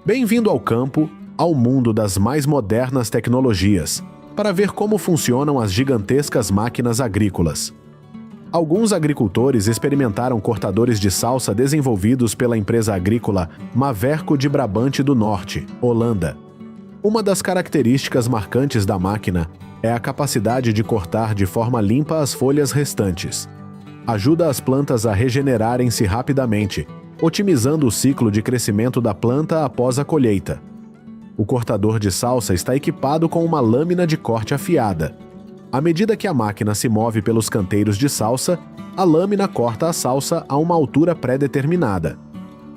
Bem-vindo ao campo, ao mundo das mais modernas tecnologias, para ver como funcionam as gigantescas máquinas agrícolas. Alguns agricultores experimentaram cortadores de salsa desenvolvidos pela empresa agrícola Maverco de Brabante do Norte, Holanda. Uma das características marcantes da máquina é a capacidade de cortar de forma limpa as folhas restantes. Ajuda as plantas a regenerarem-se rapidamente, otimizando o ciclo de crescimento da planta após a colheita. O cortador de salsa está equipado com uma lâmina de corte afiada. À medida que a máquina se move pelos canteiros de salsa, a lâmina corta a salsa a uma altura pré-determinada.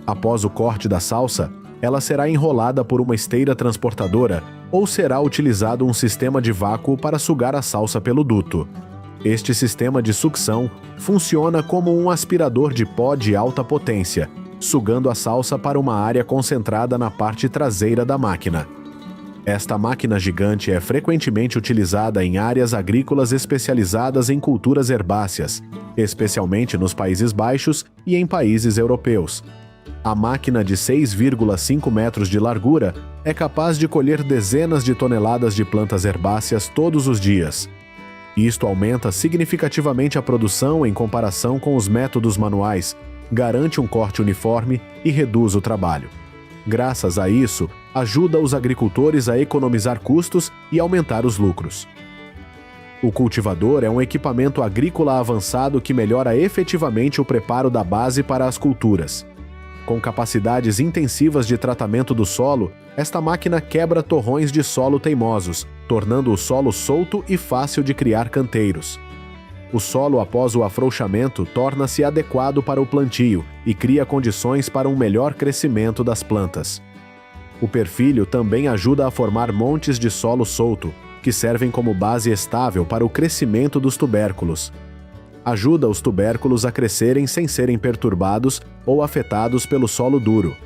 Após o corte da salsa, ela será enrolada por uma esteira transportadora ou será utilizado um sistema de vácuo para sugar a salsa pelo duto. Este sistema de sucção funciona como um aspirador de pó de alta potência, sugando a salsa para uma área concentrada na parte traseira da máquina. Esta máquina gigante é frequentemente utilizada em áreas agrícolas especializadas em culturas herbáceas, especialmente nos Países Baixos e em países europeus. A máquina de 6,5 metros de largura é capaz de colher dezenas de toneladas de plantas herbáceas todos os dias. Isto aumenta significativamente a produção em comparação com os métodos manuais, garante um corte uniforme e reduz o trabalho. Graças a isso, ajuda os agricultores a economizar custos e aumentar os lucros. O cultivador é um equipamento agrícola avançado que melhora efetivamente o preparo da base para as culturas. Com capacidades intensivas de tratamento do solo, esta máquina quebra torrões de solo teimosos, tornando o solo solto e fácil de criar canteiros. O solo após o afrouxamento torna-se adequado para o plantio e cria condições para um melhor crescimento das plantas. O perfilho também ajuda a formar montes de solo solto, que servem como base estável para o crescimento dos tubérculos. Ajuda os tubérculos a crescerem sem serem perturbados ou afetados pelo solo duro.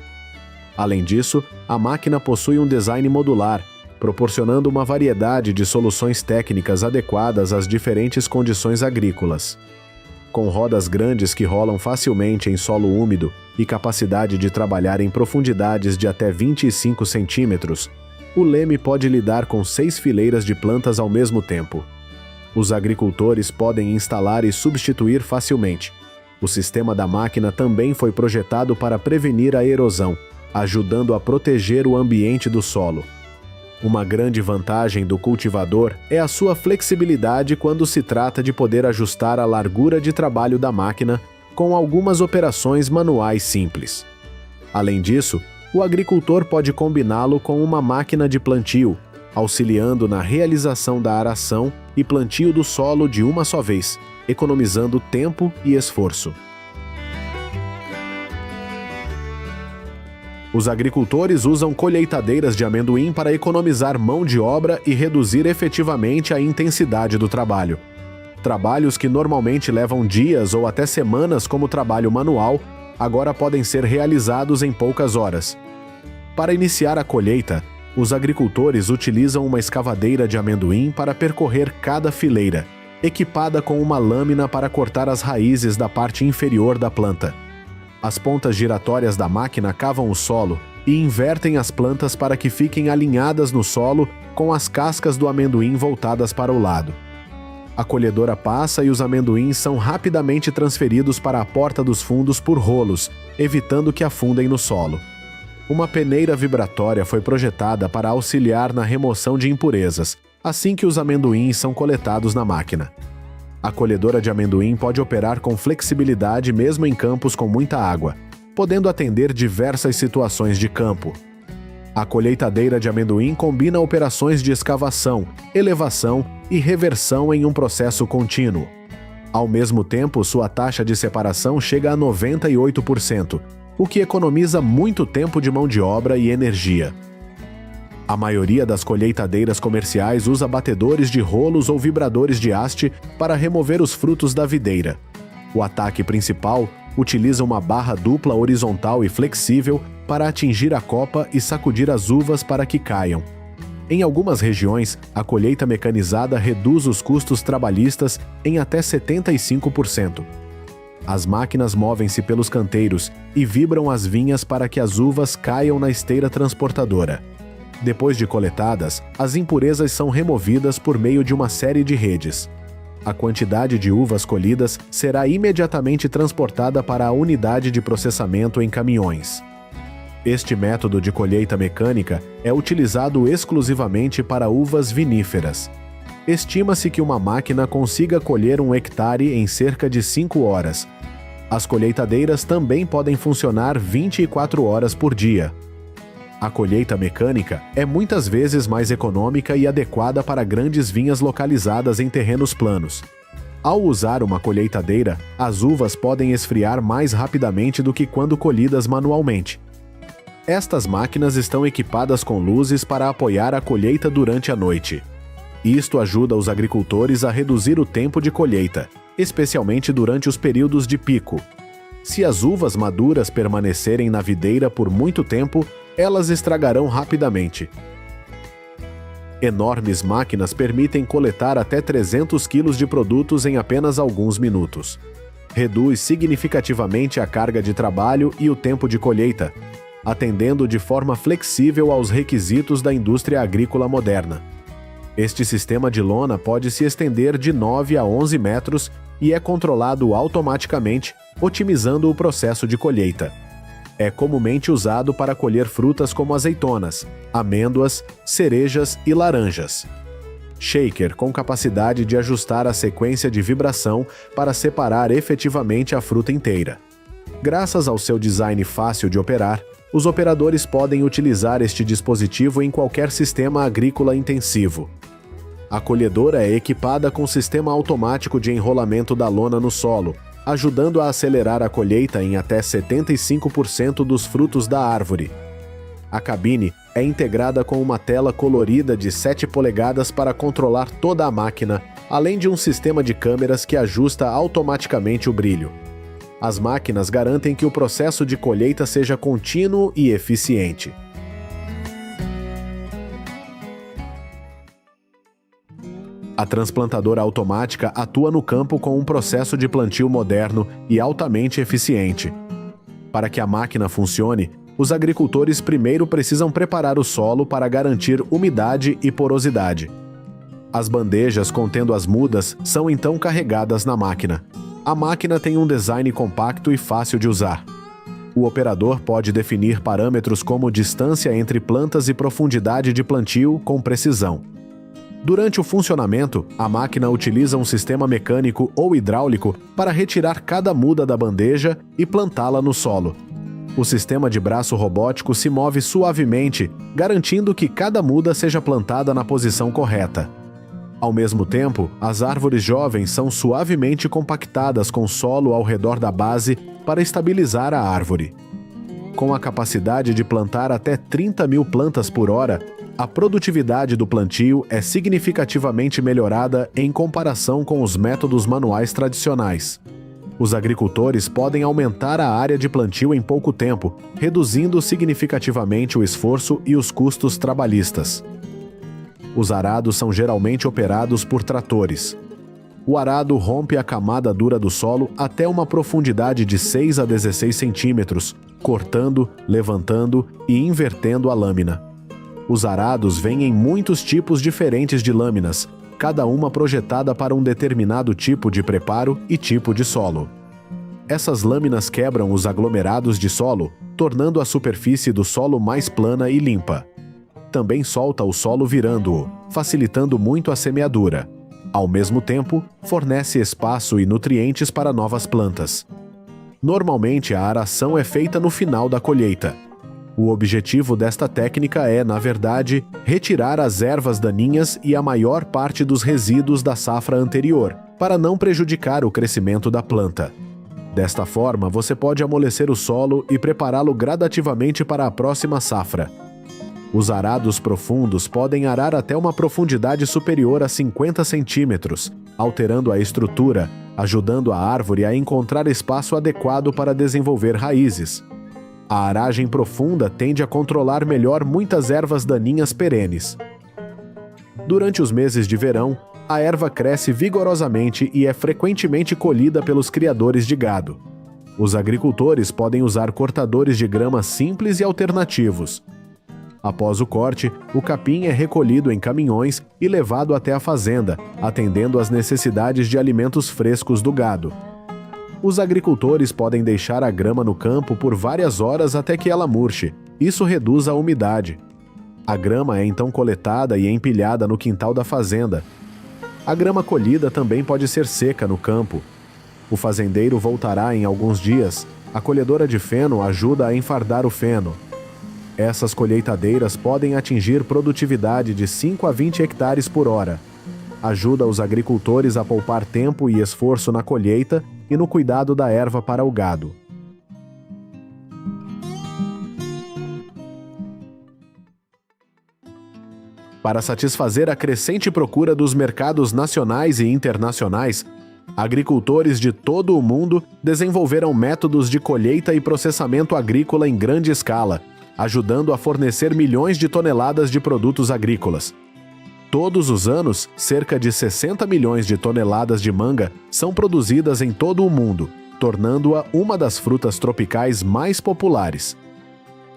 Além disso, a máquina possui um design modular, proporcionando uma variedade de soluções técnicas adequadas às diferentes condições agrícolas. Com rodas grandes que rolam facilmente em solo úmido e capacidade de trabalhar em profundidades de até 25 centímetros, o leme pode lidar com 6 fileiras de plantas ao mesmo tempo. Os agricultores podem instalar e substituir facilmente. O sistema da máquina também foi projetado para prevenir a erosão, ajudando a proteger o ambiente do solo. Uma grande vantagem do cultivador é a sua flexibilidade quando se trata de poder ajustar a largura de trabalho da máquina com algumas operações manuais simples. Além disso, o agricultor pode combiná-lo com uma máquina de plantio, auxiliando na realização da aração e plantio do solo de uma só vez, economizando tempo e esforço. Os agricultores usam colheitadeiras de amendoim para economizar mão de obra e reduzir efetivamente a intensidade do trabalho. Trabalhos que normalmente levam dias ou até semanas como trabalho manual, agora podem ser realizados em poucas horas. Para iniciar a colheita, os agricultores utilizam uma escavadeira de amendoim para percorrer cada fileira, equipada com uma lâmina para cortar as raízes da parte inferior da planta. As pontas giratórias da máquina cavam o solo e invertem as plantas para que fiquem alinhadas no solo com as cascas do amendoim voltadas para o lado. A colhedora passa e os amendoins são rapidamente transferidos para a porta dos fundos por rolos, evitando que afundem no solo. Uma peneira vibratória foi projetada para auxiliar na remoção de impurezas, assim que os amendoins são coletados na máquina. A colhedora de amendoim pode operar com flexibilidade mesmo em campos com muita água, podendo atender diversas situações de campo. A colheitadeira de amendoim combina operações de escavação, elevação e reversão em um processo contínuo. Ao mesmo tempo, sua taxa de separação chega a 98%, o que economiza muito tempo de mão de obra e energia. A maioria das colheitadeiras comerciais usa batedores de rolos ou vibradores de haste para remover os frutos da videira. O ataque principal utiliza uma barra dupla horizontal e flexível para atingir a copa e sacudir as uvas para que caiam. Em algumas regiões, a colheita mecanizada reduz os custos trabalhistas em até 75%. As máquinas movem-se pelos canteiros e vibram as vinhas para que as uvas caiam na esteira transportadora. Depois de coletadas, as impurezas são removidas por meio de uma série de redes. A quantidade de uvas colhidas será imediatamente transportada para a unidade de processamento em caminhões. Este método de colheita mecânica é utilizado exclusivamente para uvas viníferas. Estima-se que uma máquina consiga colher 1 hectare em cerca de 5 horas. As colheitadeiras também podem funcionar 24 horas por dia. A colheita mecânica é muitas vezes mais econômica e adequada para grandes vinhas localizadas em terrenos planos. Ao usar uma colheitadeira, as uvas podem esfriar mais rapidamente do que quando colhidas manualmente. Estas máquinas estão equipadas com luzes para apoiar a colheita durante a noite. Isto ajuda os agricultores a reduzir o tempo de colheita, especialmente durante os períodos de pico. Se as uvas maduras permanecerem na videira por muito tempo, elas estragarão rapidamente. Enormes máquinas permitem coletar até 300 kg de produtos em apenas alguns minutos. Reduz significativamente a carga de trabalho e o tempo de colheita, atendendo de forma flexível aos requisitos da indústria agrícola moderna. Este sistema de lona pode se estender de 9 a 11 metros e é controlado automaticamente, otimizando o processo de colheita. É comumente usado para colher frutas como azeitonas, amêndoas, cerejas e laranjas. Shaker com capacidade de ajustar a sequência de vibração para separar efetivamente a fruta inteira. Graças ao seu design fácil de operar, os operadores podem utilizar este dispositivo em qualquer sistema agrícola intensivo. A colhedora é equipada com sistema automático de enrolamento da lona no solo, ajudando a acelerar a colheita em até 75% dos frutos da árvore. A cabine é integrada com uma tela colorida de 7 polegadas para controlar toda a máquina, além de um sistema de câmeras que ajusta automaticamente o brilho. As máquinas garantem que o processo de colheita seja contínuo e eficiente. A transplantadora automática atua no campo com um processo de plantio moderno e altamente eficiente. Para que a máquina funcione, os agricultores primeiro precisam preparar o solo para garantir umidade e porosidade. As bandejas contendo as mudas são então carregadas na máquina. A máquina tem um design compacto e fácil de usar. O operador pode definir parâmetros como distância entre plantas e profundidade de plantio com precisão. Durante o funcionamento, a máquina utiliza um sistema mecânico ou hidráulico para retirar cada muda da bandeja e plantá-la no solo. O sistema de braço robótico se move suavemente, garantindo que cada muda seja plantada na posição correta. Ao mesmo tempo, as árvores jovens são suavemente compactadas com solo ao redor da base para estabilizar a árvore. Com a capacidade de plantar até 30.000 plantas por hora, a produtividade do plantio é significativamente melhorada em comparação com os métodos manuais tradicionais. Os agricultores podem aumentar a área de plantio em pouco tempo, reduzindo significativamente o esforço e os custos trabalhistas. Os arados são geralmente operados por tratores. O arado rompe a camada dura do solo até uma profundidade de 6 a 16 centímetros, cortando, levantando e invertendo a lâmina. Os arados vêm em muitos tipos diferentes de lâminas, cada uma projetada para um determinado tipo de preparo e tipo de solo. Essas lâminas quebram os aglomerados de solo, tornando a superfície do solo mais plana e limpa. Também solta o solo virando-o, facilitando muito a semeadura. Ao mesmo tempo, fornece espaço e nutrientes para novas plantas. Normalmente, a aração é feita no final da colheita. O objetivo desta técnica é, na verdade, retirar as ervas daninhas e a maior parte dos resíduos da safra anterior, para não prejudicar o crescimento da planta. Desta forma, você pode amolecer o solo e prepará-lo gradativamente para a próxima safra. Os arados profundos podem arar até uma profundidade superior a 50 centímetros, alterando a estrutura, ajudando a árvore a encontrar espaço adequado para desenvolver raízes. A aragem profunda tende a controlar melhor muitas ervas daninhas perenes. Durante os meses de verão, a erva cresce vigorosamente e é frequentemente colhida pelos criadores de gado. Os agricultores podem usar cortadores de grama simples e alternativos. Após o corte, o capim é recolhido em caminhões e levado até a fazenda, atendendo às necessidades de alimentos frescos do gado. Os agricultores podem deixar a grama no campo por várias horas até que ela murche. Isso reduz a umidade. A grama é então coletada e empilhada no quintal da fazenda. A grama colhida também pode ser seca no campo. O fazendeiro voltará em alguns dias. A colhedora de feno ajuda a enfardar o feno. Essas colheitadeiras podem atingir produtividade de 5 a 20 hectares por hora. Ajuda os agricultores a poupar tempo e esforço na colheita e no cuidado da erva para o gado. Para satisfazer a crescente procura dos mercados nacionais e internacionais, agricultores de todo o mundo desenvolveram métodos de colheita e processamento agrícola em grande escala, ajudando a fornecer milhões de toneladas de produtos agrícolas. Todos os anos, cerca de 60 milhões de toneladas de manga são produzidas em todo o mundo, tornando-a uma das frutas tropicais mais populares.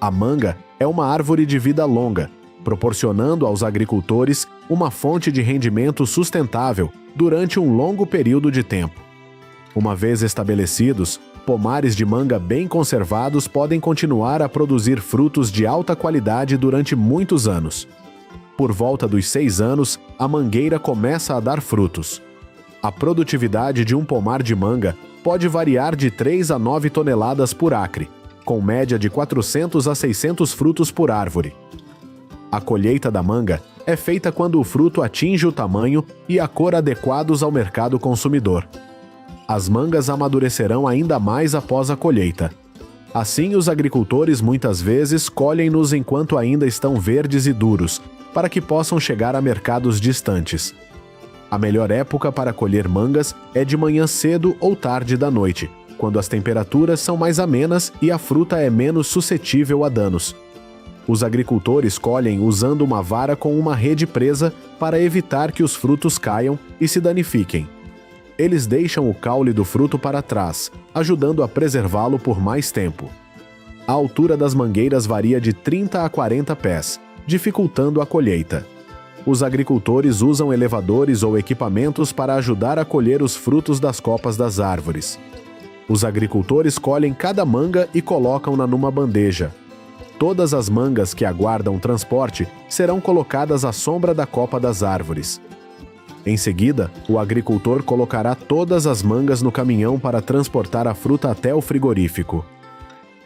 A manga é uma árvore de vida longa, proporcionando aos agricultores uma fonte de rendimento sustentável durante um longo período de tempo. Uma vez estabelecidos, pomares de manga bem conservados podem continuar a produzir frutos de alta qualidade durante muitos anos. Por volta dos 6 anos, a mangueira começa a dar frutos. A produtividade de um pomar de manga pode variar de 3 a 9 toneladas por acre, com média de 400 a 600 frutos por árvore. A colheita da manga é feita quando o fruto atinge o tamanho e a cor adequados ao mercado consumidor. As mangas amadurecerão ainda mais após a colheita. Assim, os agricultores muitas vezes colhem-nos enquanto ainda estão verdes e duros, para que possam chegar a mercados distantes. A melhor época para colher mangas é de manhã cedo ou tarde da noite, quando as temperaturas são mais amenas e a fruta é menos suscetível a danos. Os agricultores colhem usando uma vara com uma rede presa para evitar que os frutos caiam e se danifiquem. Eles deixam o caule do fruto para trás, ajudando a preservá-lo por mais tempo. A altura das mangueiras varia de 30 a 40 pés, dificultando a colheita. Os agricultores usam elevadores ou equipamentos para ajudar a colher os frutos das copas das árvores. Os agricultores colhem cada manga e colocam-na numa bandeja. Todas as mangas que aguardam transporte serão colocadas à sombra da copa das árvores. Em seguida, o agricultor colocará todas as mangas no caminhão para transportar a fruta até o frigorífico.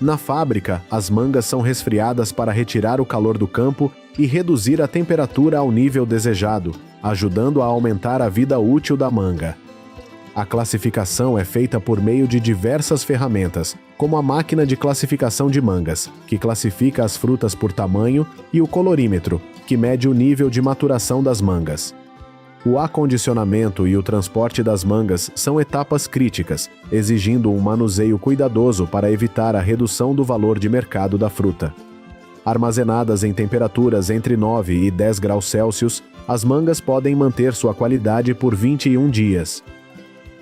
Na fábrica, as mangas são resfriadas para retirar o calor do campo e reduzir a temperatura ao nível desejado, ajudando a aumentar a vida útil da manga. A classificação é feita por meio de diversas ferramentas, como a máquina de classificação de mangas, que classifica as frutas por tamanho, e o colorímetro, que mede o nível de maturação das mangas. O acondicionamento e o transporte das mangas são etapas críticas, exigindo um manuseio cuidadoso para evitar a redução do valor de mercado da fruta. Armazenadas em temperaturas entre 9 e 10 graus Celsius, as mangas podem manter sua qualidade por 21 dias.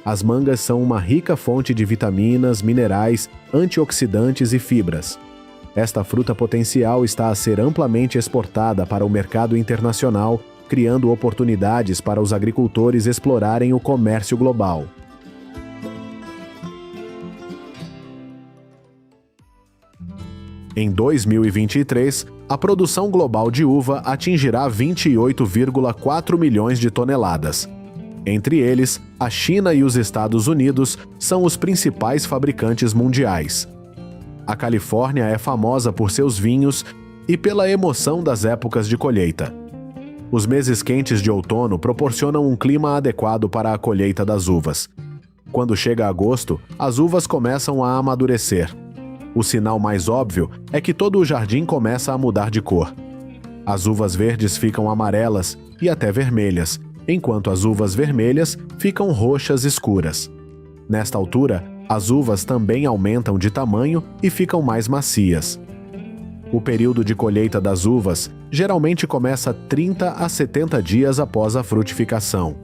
As mangas são uma rica fonte de vitaminas, minerais, antioxidantes e fibras. Esta fruta potencial está a ser amplamente exportada para o mercado internacional, criando oportunidades para os agricultores explorarem o comércio global. Em 2023, a produção global de uva atingirá 28,4 milhões de toneladas. Entre eles, a China e os Estados Unidos são os principais fabricantes mundiais. A Califórnia é famosa por seus vinhos e pela emoção das épocas de colheita. Os meses quentes de outono proporcionam um clima adequado para a colheita das uvas. Quando chega agosto, as uvas começam a amadurecer. O sinal mais óbvio é que todo o jardim começa a mudar de cor. As uvas verdes ficam amarelas e até vermelhas, enquanto as uvas vermelhas ficam roxas escuras. Nesta altura, as uvas também aumentam de tamanho e ficam mais macias. O período de colheita das uvas geralmente começa 30 a 70 dias após a frutificação.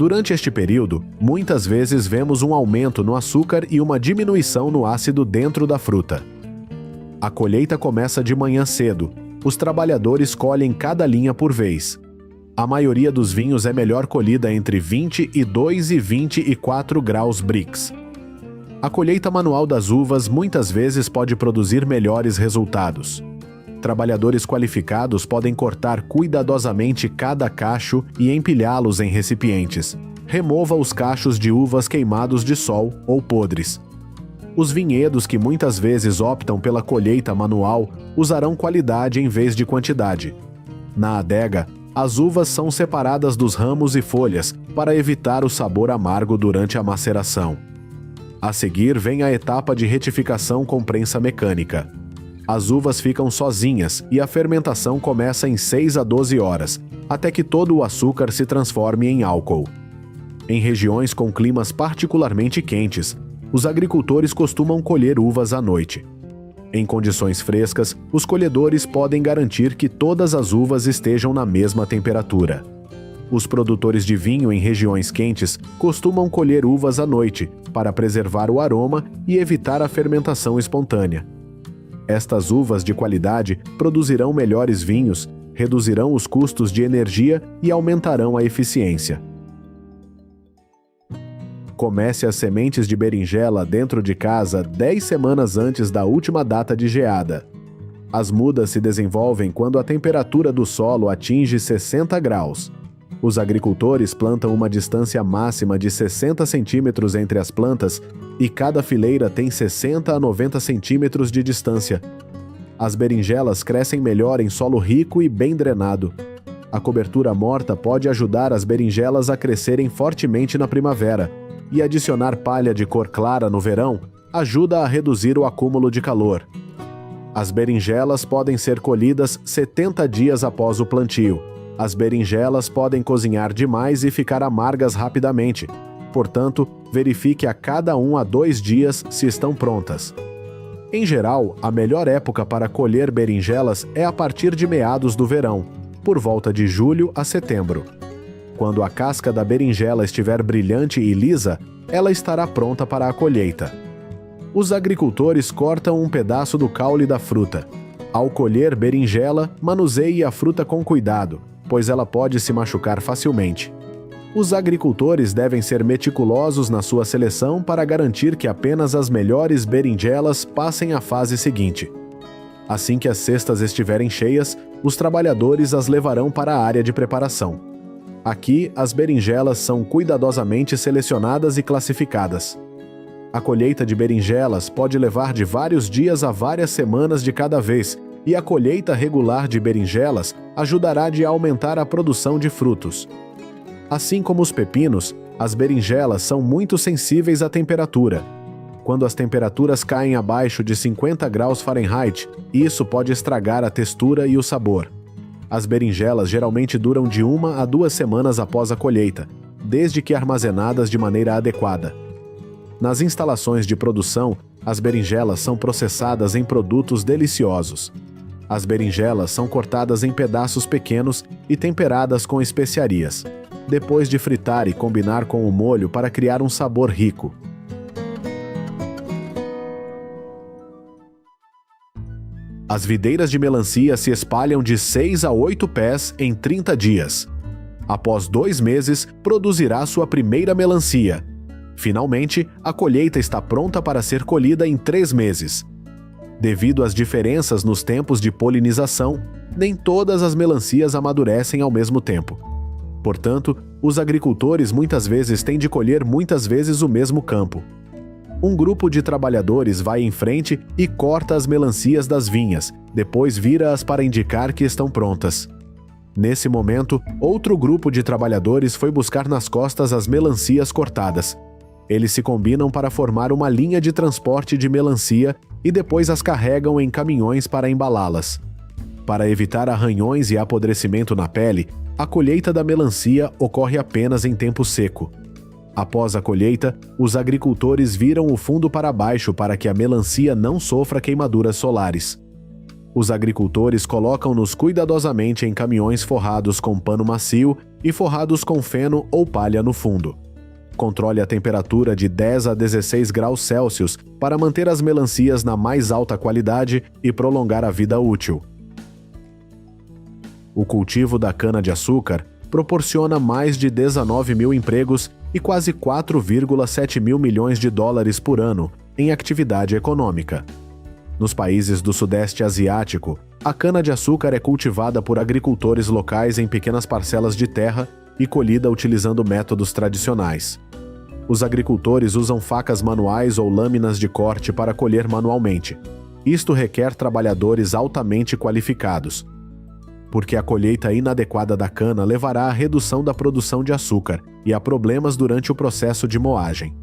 Durante este período, muitas vezes vemos um aumento no açúcar e uma diminuição no ácido dentro da fruta. A colheita começa de manhã cedo. Os trabalhadores colhem cada linha por vez. A maioria dos vinhos é melhor colhida entre 22 e 24 graus Brix. A colheita manual das uvas muitas vezes pode produzir melhores resultados. Trabalhadores qualificados podem cortar cuidadosamente cada cacho e empilhá-los em recipientes. Remova os cachos de uvas queimados de sol ou podres. Os vinhedos que muitas vezes optam pela colheita manual usarão qualidade em vez de quantidade. Na adega, as uvas são separadas dos ramos e folhas para evitar o sabor amargo durante a maceração. A seguir vem a etapa de retificação com prensa mecânica. As uvas ficam sozinhas e a fermentação começa em 6 a 12 horas, até que todo o açúcar se transforme em álcool. Em regiões com climas particularmente quentes, os agricultores costumam colher uvas à noite. Em condições frescas, os colhedores podem garantir que todas as uvas estejam na mesma temperatura. Os produtores de vinho em regiões quentes costumam colher uvas à noite para preservar o aroma e evitar a fermentação espontânea. Estas uvas de qualidade produzirão melhores vinhos, reduzirão os custos de energia e aumentarão a eficiência. Comece as sementes de berinjela dentro de casa 10 semanas antes da última data de geada. As mudas se desenvolvem quando a temperatura do solo atinge 60 graus. Os agricultores plantam uma distância máxima de 60 centímetros entre as plantas e cada fileira tem 60 a 90 centímetros de distância. As berinjelas crescem melhor em solo rico e bem drenado. A cobertura morta pode ajudar as berinjelas a crescerem fortemente na primavera, e adicionar palha de cor clara no verão ajuda a reduzir o acúmulo de calor. As berinjelas podem ser colhidas 70 dias após o plantio. As berinjelas podem cozinhar demais e ficar amargas rapidamente. Portanto, verifique a cada 1 a 2 dias se estão prontas. Em geral, a melhor época para colher berinjelas é a partir de meados do verão, por volta de julho a setembro. Quando a casca da berinjela estiver brilhante e lisa, ela estará pronta para a colheita. Os agricultores cortam um pedaço do caule da fruta. Ao colher berinjela, manuseie a fruta com cuidado, pois ela pode se machucar facilmente. Os agricultores devem ser meticulosos na sua seleção para garantir que apenas as melhores berinjelas passem à fase seguinte. Assim que as cestas estiverem cheias, os trabalhadores as levarão para a área de preparação. Aqui, as berinjelas são cuidadosamente selecionadas e classificadas. A colheita de berinjelas pode levar de vários dias a várias semanas de cada vez, e a colheita regular de berinjelas ajudará a aumentar a produção de frutos. Assim como os pepinos, as berinjelas são muito sensíveis à temperatura. Quando as temperaturas caem abaixo de 50 graus Fahrenheit, isso pode estragar a textura e o sabor. As berinjelas geralmente duram de 1 a 2 semanas após a colheita, desde que armazenadas de maneira adequada. Nas instalações de produção, as berinjelas são processadas em produtos deliciosos. As berinjelas são cortadas em pedaços pequenos e temperadas com especiarias, depois de fritar e combinar com o molho para criar um sabor rico. As videiras de melancia se espalham de 6 a 8 pés em 30 dias. Após 2 meses, produzirá sua primeira melancia. Finalmente, a colheita está pronta para ser colhida em 3 meses. Devido às diferenças nos tempos de polinização, nem todas as melancias amadurecem ao mesmo tempo. Portanto, os agricultores muitas vezes têm de colher muitas vezes o mesmo campo. Um grupo de trabalhadores vai em frente e corta as melancias das vinhas, depois vira-as para indicar que estão prontas. Nesse momento, outro grupo de trabalhadores foi buscar nas costas as melancias cortadas. Eles se combinam para formar uma linha de transporte de melancia e depois as carregam em caminhões para embalá-las. Para evitar arranhões e apodrecimento na pele, a colheita da melancia ocorre apenas em tempo seco. Após a colheita, os agricultores viram o fundo para baixo para que a melancia não sofra queimaduras solares. Os agricultores colocam-nos cuidadosamente em caminhões forrados com pano macio e forrados com feno ou palha no fundo. Controle a temperatura de 10 a 16 graus Celsius para manter as melancias na mais alta qualidade e prolongar a vida útil. O cultivo da cana-de-açúcar proporciona mais de 19 mil empregos e quase 4,7 mil milhões de dólares por ano em atividade econômica. Nos países do Sudeste Asiático, a cana-de-açúcar é cultivada por agricultores locais em pequenas parcelas de terra e colhida utilizando métodos tradicionais. Os agricultores usam facas manuais ou lâminas de corte para colher manualmente. Isto requer trabalhadores altamente qualificados, porque a colheita inadequada da cana levará à redução da produção de açúcar e a problemas durante o processo de moagem.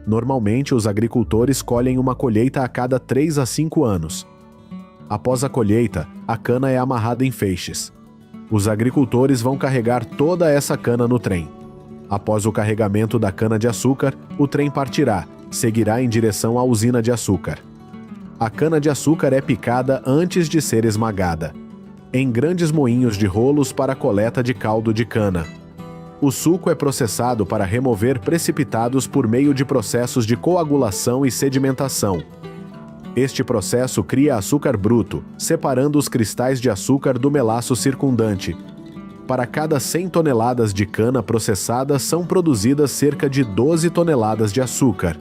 Normalmente, os agricultores colhem uma colheita a cada 3 a 5 anos. Após a colheita, a cana é amarrada em feixes. Os agricultores vão carregar toda essa cana no trem. Após o carregamento da cana-de-açúcar, o trem partirá, seguirá em direção à usina de açúcar. A cana-de-açúcar é picada antes de ser esmagada, em grandes moinhos de rolos para a coleta de caldo de cana. O suco é processado para remover precipitados por meio de processos de coagulação e sedimentação. Este processo cria açúcar bruto, separando os cristais de açúcar do melaço circundante. Para cada 100 toneladas de cana processada são produzidas cerca de 12 toneladas de açúcar.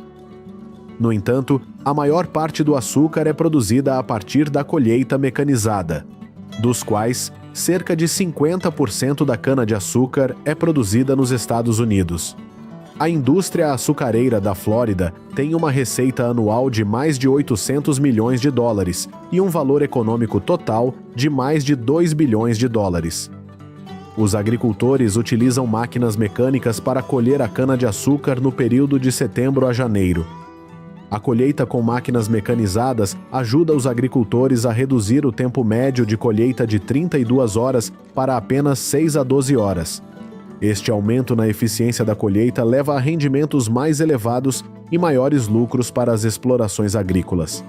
No entanto, a maior parte do açúcar é produzida a partir da colheita mecanizada, dos quais cerca de 50% da cana-de-açúcar é produzida nos Estados Unidos. A indústria açucareira da Flórida tem uma receita anual de mais de 800 milhões de dólares e um valor econômico total de mais de 2 bilhões de dólares. Os agricultores utilizam máquinas mecânicas para colher a cana-de-açúcar no período de setembro a janeiro. A colheita com máquinas mecanizadas ajuda os agricultores a reduzir o tempo médio de colheita de 32 horas para apenas 6 a 12 horas. Este aumento na eficiência da colheita leva a rendimentos mais elevados e maiores lucros para as explorações agrícolas.